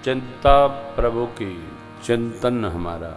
चिंता प्रभु की, चिंतन हमारा,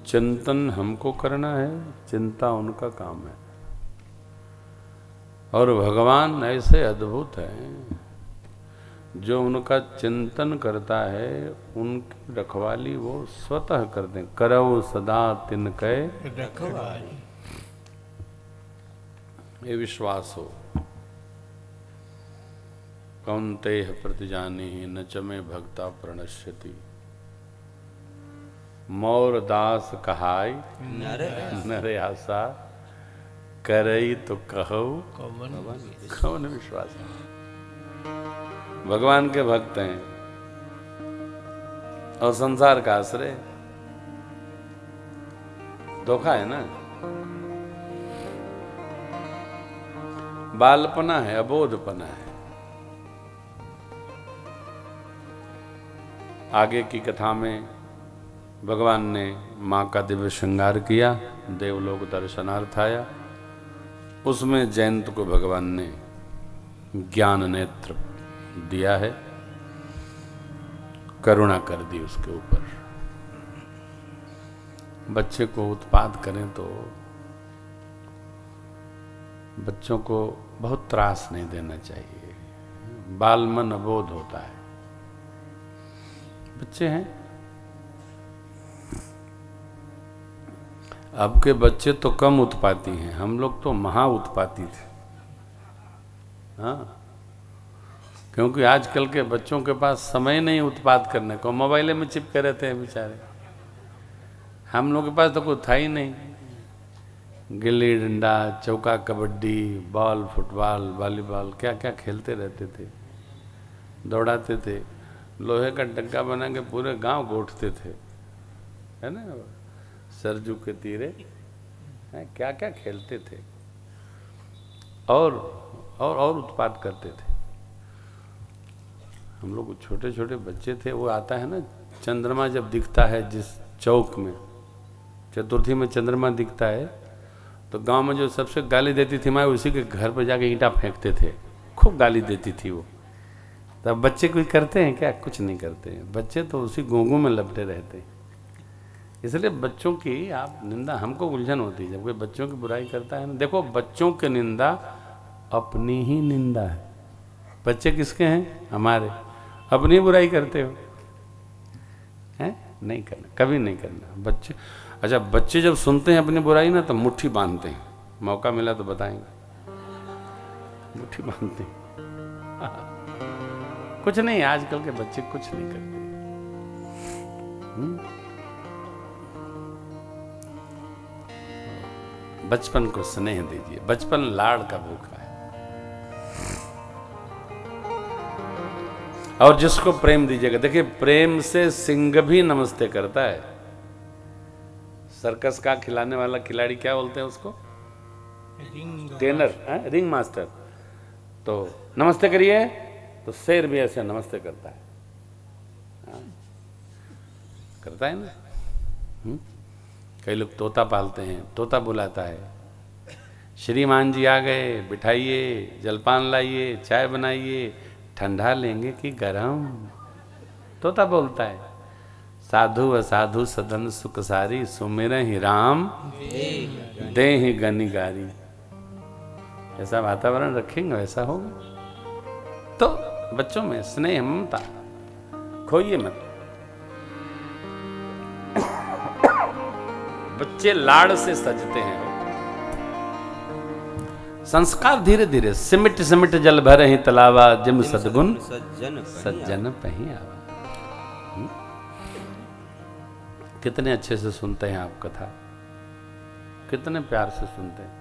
चिंतन हमको करना है, चिंता उनका काम है। और भगवान ऐसे अद्भुत हैं, जो उनका चिंतन करता है उनकी रखवाली वो स्वतः करते हैं। करौ सदा तिनकै रखवाली। ये विश्वास हो। कौन्तेय प्रतिजानीहि न च मे भक्ता प्रणश्यति। मोर दास कहाय नर आशा, करई तो कहो कौन विश्वास है। भगवान के भक्त हैं और संसार का आश्रय। धोखा है ना, बालपना है, अबोधपना है। आगे की कथा में भगवान ने मां का दिव्य श्रृंगार किया, देवलोक दर्शनार्थ आया। उसमें जयंत को भगवान ने ज्ञान नेत्र दिया है, करुणा कर दी उसके ऊपर। बच्चे को उत्पात करें तो बच्चों को बहुत त्रास नहीं देना चाहिए। बाल मन अबोध होता है, बच्चे हैं। अब के बच्चे तो कम उत्पाती हैं, हम लोग तो महा उत्पाती थे। हाँ, क्योंकि आजकल के बच्चों के पास समय नहीं उत्पात करने को, मोबाइल में चिपके रहते हैं बेचारे। हम लोग के पास तो कुछ था ही नहीं। गिल्ली डंडा, चौका, कबड्डी, बॉल, फुटबॉल, वॉलीबॉल, क्या क्या खेलते रहते थे, दौड़ाते थे। लोहे का डग्गा बना के पूरे गांव गोठते थे, है ना। सरजू के तीरे क्या क्या खेलते थे और उत्पात करते थे। हम लोग छोटे छोटे बच्चे थे। वो आता है ना, चंद्रमा जब दिखता है जिस चौक में, चतुर्थी में चंद्रमा दिखता है, तो गांव में जो सबसे गाली देती थी माँ, उसी के घर पर जाके ईंटा फेंकते थे। खूब गाली देती थी वो। तब बच्चे कुछ करते हैं क्या? कुछ नहीं करते हैं। बच्चे तो उसी गोंगों में लपटे रहते हैं। इसलिए बच्चों की आप निंदा, हमको उलझन होती है जब कोई बच्चों की बुराई करता है ना। देखो, बच्चों की निंदा अपनी ही निंदा है। बच्चे किसके हैं? हमारे। अपनी बुराई करते हो, हैं? नहीं करना, कभी नहीं करना। बच्चे, अच्छा, बच्चे जब सुनते हैं अपनी बुराई ना, तो मुट्ठी बांधते हैं। मौका मिला तो बताएंगे, मुट्ठी बांधते हैं। कुछ नहीं, आजकल के बच्चे कुछ नहीं करते। बचपन को स्नेह दीजिए। बचपन लाड़ का भूखा है। और जिसको प्रेम दीजिएगा, देखिए, प्रेम से सिंह भी नमस्ते करता है। सर्कस का खिलाने वाला खिलाड़ी क्या बोलते हैं उसको? Trainer, ring master. तो नमस्ते करिए, तो शेर भी ऐसे नमस्ते करता है। करता है ना। कई लोग तोता पालते हैं, तोता बुलाता है, श्रीमान जी आ गए, बिठाइए, जलपान लाइए, चाय बनाइए, ठंडा लेंगे कि गरम। तोता बोलता है। साधु असाधु सदन सुख सारी, सुमिरहि ही राम देहि गनि गारी। ऐसा वातावरण रखेंगे वैसा होगा। तो बच्चों में स्नेह ममता खोइए मत। बच्चे लाड़ से सजते हैं। संस्कार धीरे धीरे सिमट सिमट जल भर ही तलावा, जिम सदगुण सज्जन पही आवा। कितने अच्छे से सुनते हैं आप कथा, कितने प्यार से सुनते हैं।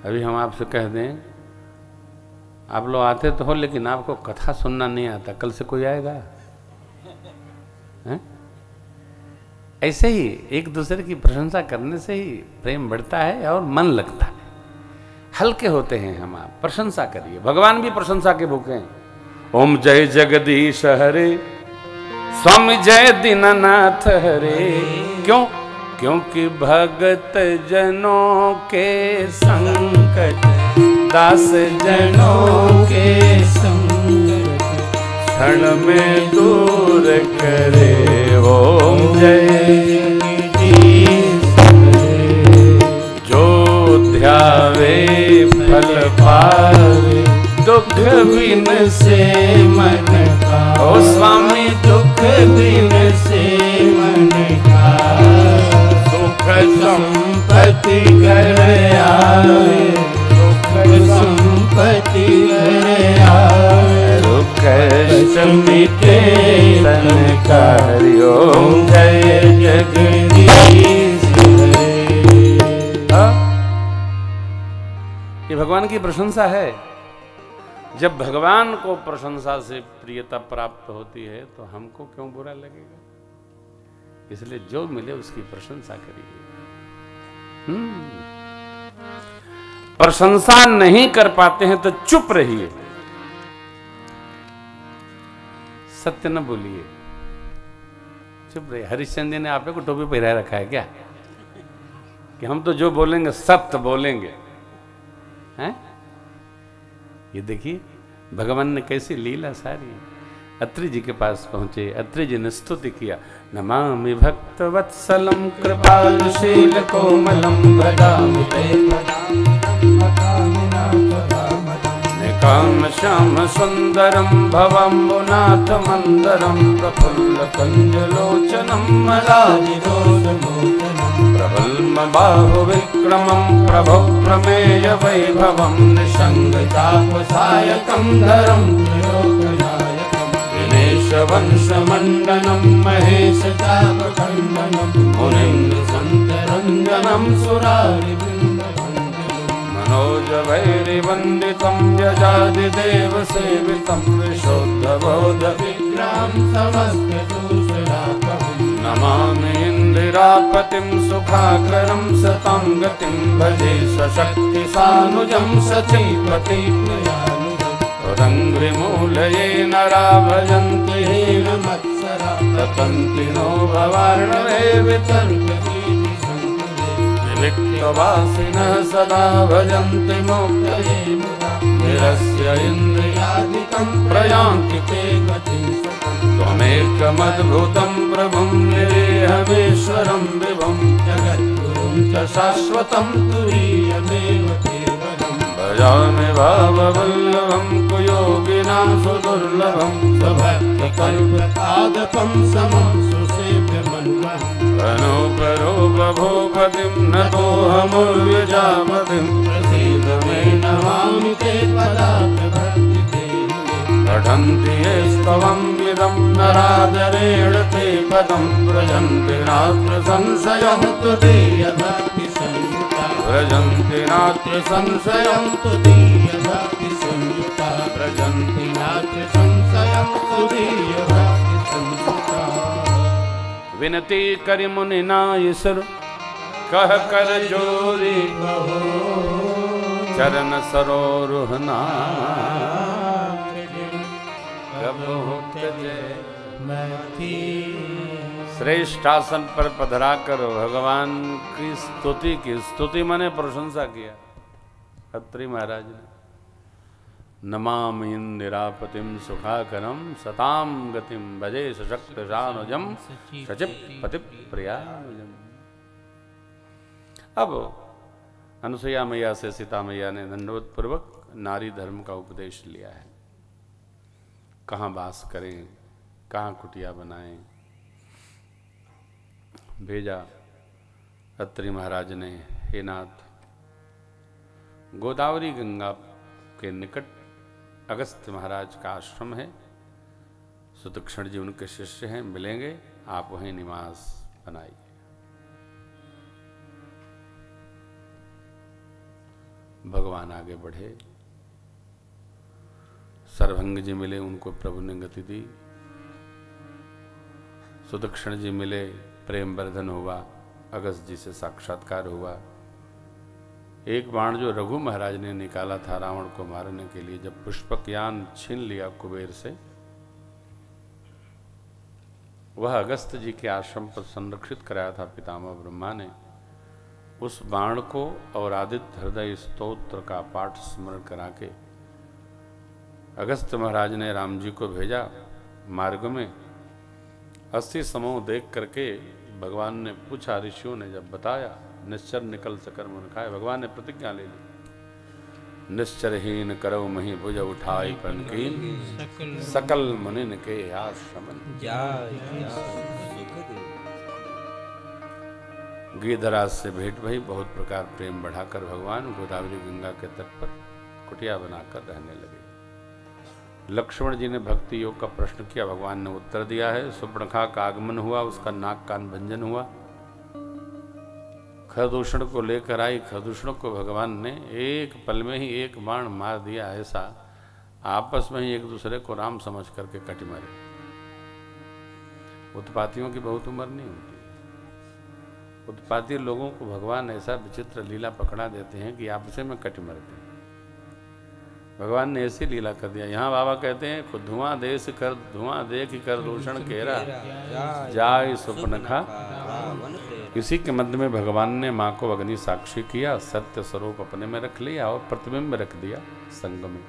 अभी हम आपसे कह दें, आप लोग आते तो हो, लेकिन आपको कथा सुनना नहीं आता, कल से कोई आएगा? है? ऐसे ही एक दूसरे की प्रशंसा करने से ही प्रेम बढ़ता है और मन लगता है। हल्के होते हैं हम। आप प्रशंसा करिए। भगवान भी प्रशंसा के भूखे हैं। ओम जय जगदीश हरे, स्वामी जय दीननाथ हरे। क्यों? क्योंकि भगत जनों के संकट, दास जनों के क्षण में दूर करे। ओम जय जो ध्यावे फल पावे, दुख बिन से मन का। ओ स्वामी दुख बिन से मन का, सुख संपत्ति घर आवे, सुख संपत्ति घर आवे, दुख कष्ट मिटे तन का। हरि ओम जय जगदीश हरे। ये भगवान की प्रशंसा है। जब भगवान को प्रशंसा से प्रियता प्राप्त होती है तो हमको क्यों बुरा लगेगा? इसलिए जो मिले उसकी प्रशंसा करिए। प्रशंसा नहीं कर पाते हैं तो चुप रहिए, सत्य न बोलिए, चुप रहिए। हरिश्चंद्र ने आप को टोपी पहनाए रखा है क्या कि हम तो जो बोलेंगे सत्य बोलेंगे? हैं? ये देखिए भगवान ने कैसी लीला सारी। अत्रि जी के पास पहुंचे, अत्रि जी ने स्तुति किया। नमामि भक्त वत्सलम कृपालुशील कोमलम भजामि ते निकाम श्याम सुंदरम भवम्बुनाथ मंदरम प्रफुल्ल कंजलोचनम मलाजिरोधमोचनम प्रबल्म बाहु विक्रमं प्रभो प्रमेय वैभवं निषंग चापसायकं धरं त्रिलोकनायकं दिनेश वंश मंडनं महेश चापखंडनं मुनीन्द्र संतरंजनं सुरारि मनोज वैरिवन्दितं यजादिदेव सेवितं विशुद्धबोध विग्रहं समस्तदोषरापहं नमामि इंदिरापतिं सुखाकरं सतां गतिं भजे सशक्ति सानुजं सचीपति रंग्रिमूलये नरा भजन्ति हीनमत्सरा ततन्ति नो भवार्णवे वितर्कति विविक्तवासिनः सदा भजन्ति मोक्षये निरस्य इन्द्रियादिकं प्रयान्ति ते गतिं त्वमेकमद्भुतं प्रभुं निरेहमेश्वरं विभुं जगद्गुरुं च शाश्वतं तुरीयमेव केवलं भजामि भाववल्लभं कुयोगिनां सुदुर्लभं स्वभक्तिकल्पसाधकं समं सुसेव्यमन्वहम् अनूपरूपभूपतिं नतोऽहमुर्विजापतिं प्रसीद मे नमामि ते पदाब्जभक्तिते पठन्ति ये स्तवम् इदं नरादरेण ते पदं व्रजन्ति नात्र संशयं तुदीयभक्तिसंयुता व्रजन्ति नात्र संशयं तुदीयभक्तिसंयुता व्रजन्ति नात्र संशयं तुदीयभक्तिसंयुता। विनती करि मुनि नायसुर कह कर जोरी चरण सरोरुहना श्रेष्ठ आसन पर पधरा कर भगवान की स्तुति की। स्तुति माने प्रशंसा किया अत्रि महाराज ने। नमामि इंदिरापतिं सुखाकरं सतां गतिं भजे सशक्ति सानुजं सचिपति प्रियानुजं। अब अनुसुईया मैया से सीता मैया ने दंडवत पूर्वक नारी धर्म का उपदेश लिया है। कहाँ वास करें, कहाँ कुटिया बनाएं। भेजा अत्रि महाराज ने, हे नाथ, गोदावरी गंगा के निकट अगस्त्य महाराज का आश्रम है। सुतक्षण जी उनके शिष्य हैं, मिलेंगे, आप वहीं निवास बनाइए। भगवान आगे बढ़े। सर्वभंग जी मिले, उनको प्रभु ने गति दी। सुदक्षिण जी मिले, प्रेम वर्धन हुआ, अगस्त जी से साक्षात्कार हुआ। एक बाण जो रघु महाराज ने निकाला था रावण को मारने के लिए, जब पुष्पक यान छीन लिया कुबेर से, वह अगस्त जी के आश्रम पर संरक्षित कराया था पितामह ब्रह्मा ने। उस बाण को और आदित्य हृदय स्तोत्र का पाठ स्मरण करा के अगस्त महाराज ने राम जी को भेजा मार्ग में 80 समूह देख करके भगवान ने पूछा, ऋषियों ने जब बताया, निश्चर निकल सकर मन खाए, भगवान ने प्रतिज्ञा ले ली, निश्चरहीन करौ मही भुज उठाई प्रणकीन, सकल मुनिन के आश्रमन। गिरिधराज से भेंट भई, बहुत प्रकार प्रेम बढ़ाकर भगवान गोदावरी गंगा के तट पर कुटिया बनाकर रहने लगे। लक्ष्मण जी ने भक्ति योग का प्रश्न किया, भगवान ने उत्तर दिया है। सुपर्णखा का आगमन हुआ, उसका नाक कान भंजन हुआ, खरदूषण को लेकर आई, खरदूषण को भगवान ने एक पल में ही एक बाण मार दिया। ऐसा आपस में ही एक दूसरे को राम समझ करके कट मारे। उत्पातियों की बहुत उम्र नहीं होती। उत्पाती लोगों को भगवान ऐसा विचित्र लीला पकड़ा देते हैं कि आपस में कट मरते हैं। भगवान ने ऐसी लीला कर दिया। यहाँ बाबा कहते हैं, खुद धुआं देश कर धुआं देख कर दूषण केरा जाय सुपर्णखा। इसी के मध्य में भगवान ने माँ को अग्नि साक्षी किया, सत्य स्वरूप अपने में रख लिया और प्रतिबिंब रख दिया संग में।